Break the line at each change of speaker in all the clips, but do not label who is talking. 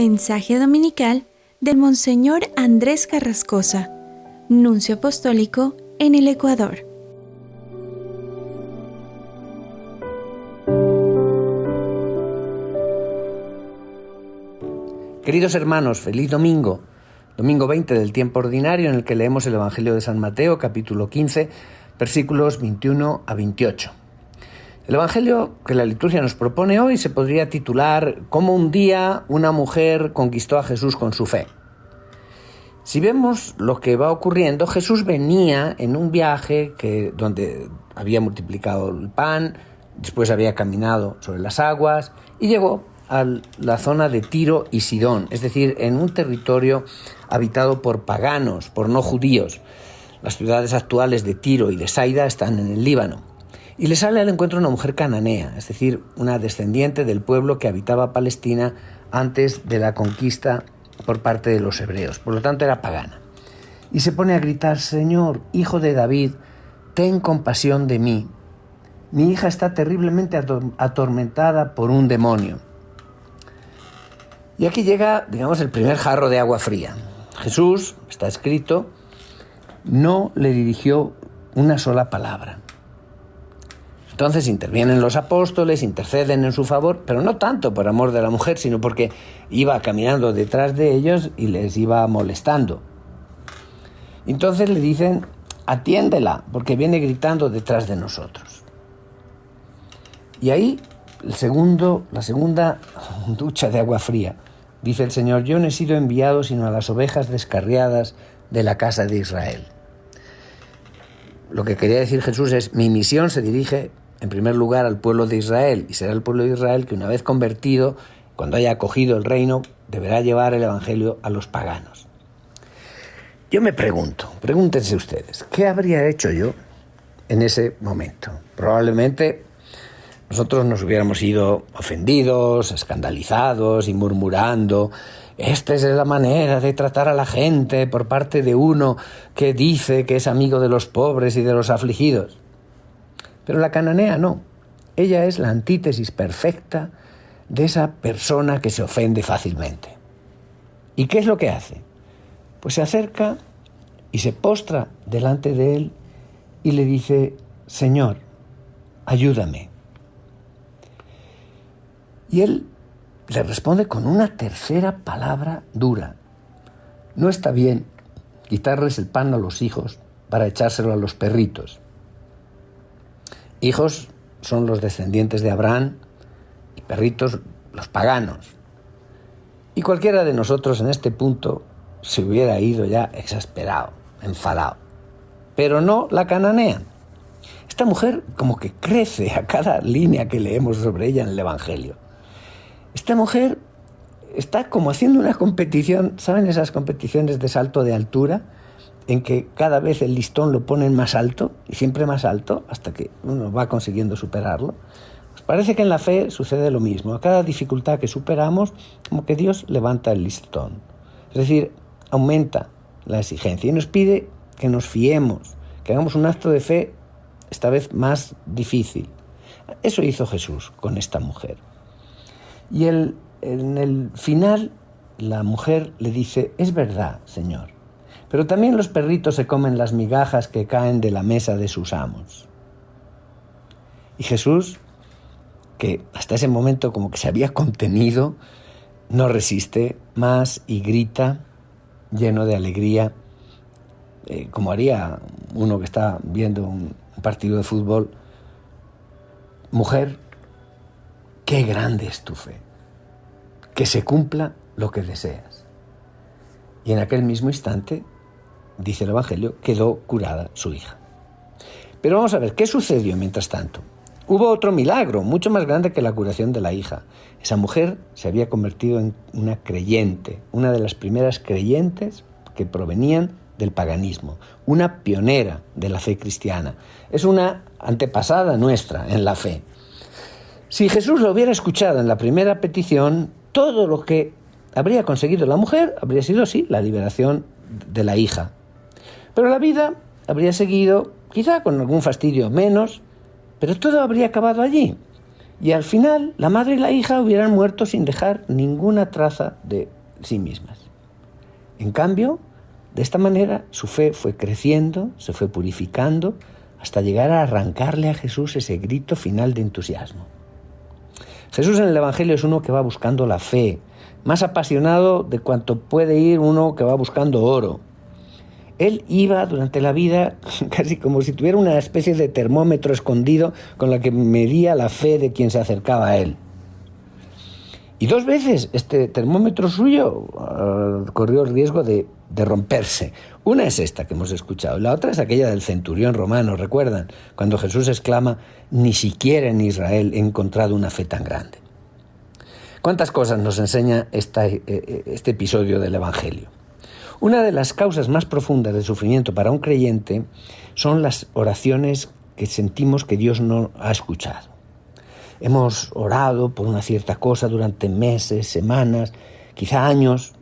Mensaje dominical del Monseñor Andrés Carrascosa, Nuncio Apostólico en el Ecuador.
Queridos hermanos, feliz domingo, domingo 20 del tiempo ordinario en el que leemos el Evangelio de San Mateo, capítulo 15, versículos 21 a 28. El Evangelio que la liturgia nos propone hoy se podría titular «Cómo un día una mujer conquistó a Jesús con su fe». Si vemos lo que va ocurriendo, Jesús venía en un viaje donde había multiplicado el pan, después había caminado sobre las aguas y llegó a la zona de Tiro y Sidón, es decir, en un territorio habitado por paganos, por no judíos. Las ciudades actuales de Tiro y de Saida están en el Líbano. Y le sale al encuentro una mujer cananea, es decir, una descendiente del pueblo que habitaba Palestina antes de la conquista por parte de los hebreos, por lo tanto era pagana. Y se pone a gritar: «Señor, hijo de David, ten compasión de mí. Mi hija está terriblemente atormentada por un demonio». Y aquí llega, el primer jarro de agua fría. Jesús, está escrito, no le dirigió una sola palabra. Entonces intervienen los apóstoles, interceden en su favor, pero no tanto por amor de la mujer, sino porque iba caminando detrás de ellos y les iba molestando. Entonces le dicen: «Atiéndela, porque viene gritando detrás de nosotros». Y ahí la segunda ducha de agua fría. Dice el Señor: «Yo no he sido enviado sino a las ovejas descarriadas de la casa de Israel». Lo que quería decir Jesús es: mi misión se dirige en primer lugar al pueblo de Israel, y será el pueblo de Israel que, una vez convertido, cuando haya acogido el reino, deberá llevar el Evangelio a los paganos. Yo me pregunto, pregúntense ustedes, ¿qué habría hecho yo en ese momento? Probablemente nosotros nos hubiéramos ido ofendidos, escandalizados y murmurando: «Esta es la manera de tratar a la gente por parte de uno que dice que es amigo de los pobres y de los afligidos». Pero la cananea no. Ella es la antítesis perfecta de esa persona que se ofende fácilmente. ¿Y qué es lo que hace? Pues se acerca y se postra delante de él y le dice: «Señor, ayúdame». Y él le responde con una tercera palabra dura: «No está bien quitarles el pan a los hijos para echárselo a los perritos». Hijos son los descendientes de Abraham y perritos los paganos. Y cualquiera de nosotros en este punto se hubiera ido ya exasperado, enfadado. Pero no la cananea. Esta mujer como que crece a cada línea que leemos sobre ella en el Evangelio. Esta mujer está como haciendo una competición, ¿saben esas competiciones de salto de altura? En que cada vez el listón lo ponen más alto y siempre más alto hasta que uno va consiguiendo superarlo. Pues parece que en la fe sucede lo mismo. A cada dificultad que superamos, como que Dios levanta el listón. Es decir, aumenta la exigencia y nos pide que nos fiemos, que hagamos un acto de fe esta vez más difícil. Eso hizo Jesús con esta mujer. Y en el final la mujer le dice: «Es verdad, Señor, pero también los perritos se comen las migajas que caen de la mesa de sus amos». Y Jesús, que hasta ese momento como que se había contenido, no resiste más y grita, lleno de alegría, como haría uno que está viendo un partido de fútbol: «Mujer, qué grande es tu fe, que se cumpla lo que deseas». Y en aquel mismo instante, dice el Evangelio, quedó curada su hija. Pero vamos a ver, ¿qué sucedió mientras tanto? Hubo otro milagro, mucho más grande que la curación de la hija. Esa mujer se había convertido en una creyente, una de las primeras creyentes que provenían del paganismo, una pionera de la fe cristiana. Es una antepasada nuestra en la fe. Si Jesús lo hubiera escuchado en la primera petición, todo lo que habría conseguido la mujer habría sido, sí, la liberación de la hija. Pero la vida habría seguido, quizá con algún fastidio menos, pero todo habría acabado allí. y al final la madre y la hija hubieran muerto sin dejar ninguna traza de sí mismas. En cambio, de esta manera su fe fue creciendo, se fue purificando, hasta llegar a arrancarle a Jesús ese grito final de entusiasmo. Jesús en el Evangelio es uno que va buscando la fe, más apasionado de cuanto puede ir uno que va buscando oro. Él iba durante la vida casi como si tuviera una especie de termómetro escondido con la que medía la fe de quien se acercaba a él. Y 2 veces este termómetro suyo corrió el riesgo de romperse. Una es esta que hemos escuchado, y la otra es aquella del centurión romano, ¿recuerdan? Cuando Jesús exclama: ni siquiera en Israel he encontrado una fe tan grande. ¿Cuántas cosas nos enseña este episodio del Evangelio? Una de las causas más profundas del sufrimiento para un creyente son las oraciones que sentimos que Dios no ha escuchado. Hemos orado por una cierta cosa durante meses, semanas, quizá años,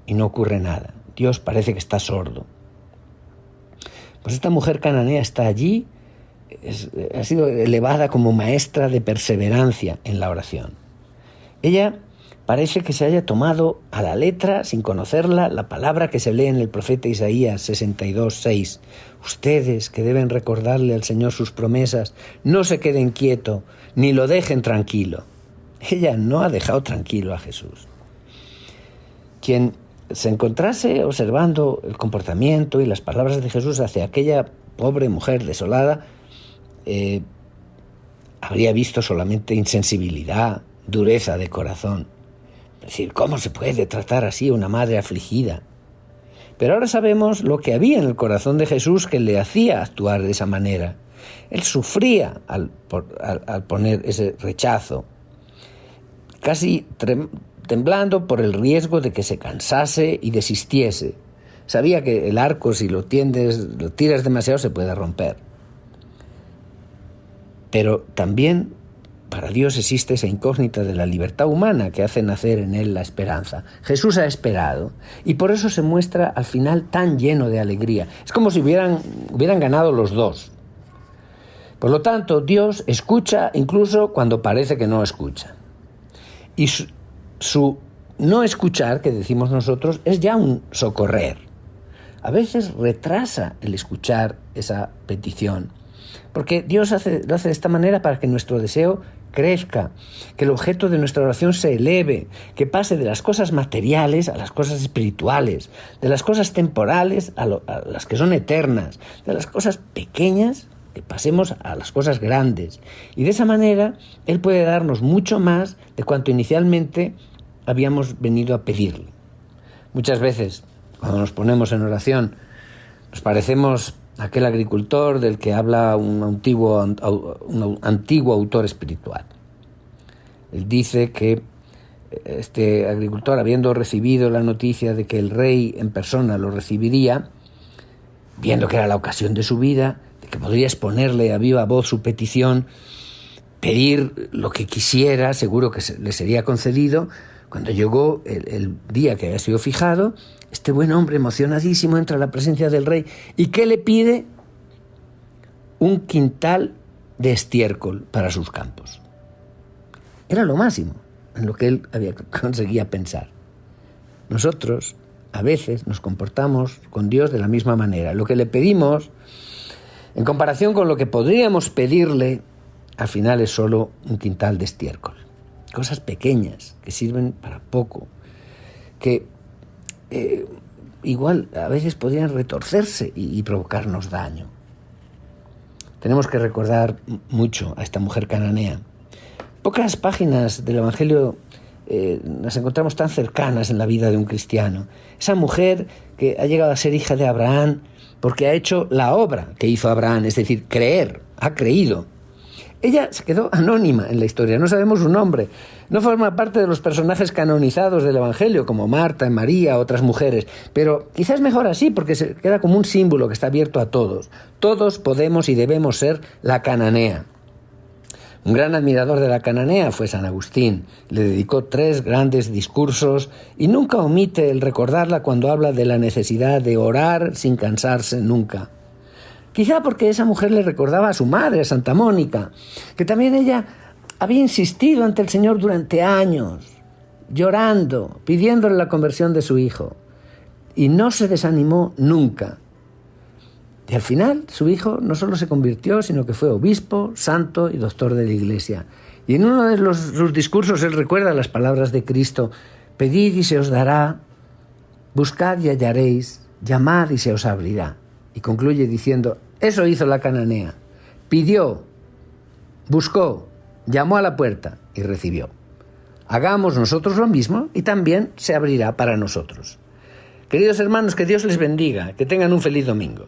y no ocurre nada. Dios parece que está sordo. Pues esta mujer cananea está allí, ha sido elevada como maestra de perseverancia en la oración. Ella parece que se haya tomado a la letra, sin conocerla, la palabra que se lee en el profeta Isaías 62:6. Ustedes que deben recordarle al Señor sus promesas, no se queden quietos, ni lo dejen tranquilo. Ella no ha dejado tranquilo a Jesús. Quien se encontrase observando el comportamiento y las palabras de Jesús hacia aquella pobre mujer desolada, habría visto solamente insensibilidad, dureza de corazón. Es decir, ¿cómo se puede tratar así a una madre afligida? Pero ahora sabemos lo que había en el corazón de Jesús que le hacía actuar de esa manera. Él sufría al poner ese rechazo, casi temblando por el riesgo de que se cansase y desistiese. Sabía que el arco, si lo tiras demasiado, se puede romper. Pero también para Dios existe esa incógnita de la libertad humana que hace nacer en él la esperanza. Jesús ha esperado y por eso se muestra al final tan lleno de alegría. Es como si hubieran ganado los dos. Por lo tanto, Dios escucha incluso cuando parece que no escucha. Y su no escuchar, que decimos nosotros, es ya un socorrer. A veces retrasa el escuchar esa petición, porque Dios lo hace de esta manera para que nuestro deseo crezca, que el objeto de nuestra oración se eleve, que pase de las cosas materiales a las cosas espirituales, de las cosas temporales a las que son eternas, de las cosas pequeñas que pasemos a las cosas grandes. Y de esa manera Él puede darnos mucho más de cuanto inicialmente habíamos venido a pedirle. Muchas veces, cuando nos ponemos en oración, nos parecemos a aquel agricultor del que habla un antiguo autor espiritual. Él dice que este agricultor, habiendo recibido la noticia de que el rey en persona lo recibiría, viendo que era la ocasión de su vida, de que podría exponerle a viva voz su petición, pedir lo que quisiera, seguro que le sería concedido. Cuando llegó el día que había sido fijado, este buen hombre, emocionadísimo, entra a la presencia del rey. ¿Y qué le pide? Un quintal de estiércol para sus campos. Era lo máximo en lo que él conseguía pensar. Nosotros, a veces, nos comportamos con Dios de la misma manera. Lo que le pedimos, en comparación con lo que podríamos pedirle, al final es solo un quintal de estiércol. Cosas pequeñas que sirven para poco, que igual a veces podrían retorcerse y provocarnos daño. Tenemos que recordar mucho a esta mujer cananea. Pocas páginas del Evangelio las encontramos tan cercanas en la vida de un cristiano. Esa mujer que ha llegado a ser hija de Abraham porque ha hecho la obra que hizo Abraham, es decir, creer, ha creído. Ella se quedó anónima en la historia, no sabemos su nombre, no forma parte de los personajes canonizados del Evangelio, como Marta, María, otras mujeres, pero quizás mejor así, porque se queda como un símbolo que está abierto a todos. Todos podemos y debemos ser la cananea. Un gran admirador de la cananea fue San Agustín. Le dedicó 3 grandes discursos y nunca omite el recordarla cuando habla de la necesidad de orar sin cansarse nunca. Quizá porque esa mujer le recordaba a su madre, a Santa Mónica, que también ella había insistido ante el Señor durante años, llorando, pidiéndole la conversión de su hijo. Y no se desanimó nunca. Y al final su hijo no solo se convirtió, sino que fue obispo, santo y doctor de la Iglesia. Y en uno de sus discursos él recuerda las palabras de Cristo: pedid y se os dará, buscad y hallaréis, llamad y se os abrirá. Y concluye diciendo: eso hizo la cananea. Pidió, buscó, llamó a la puerta y recibió. Hagamos nosotros lo mismo y también se abrirá para nosotros. Queridos hermanos, que Dios les bendiga, que tengan un feliz domingo.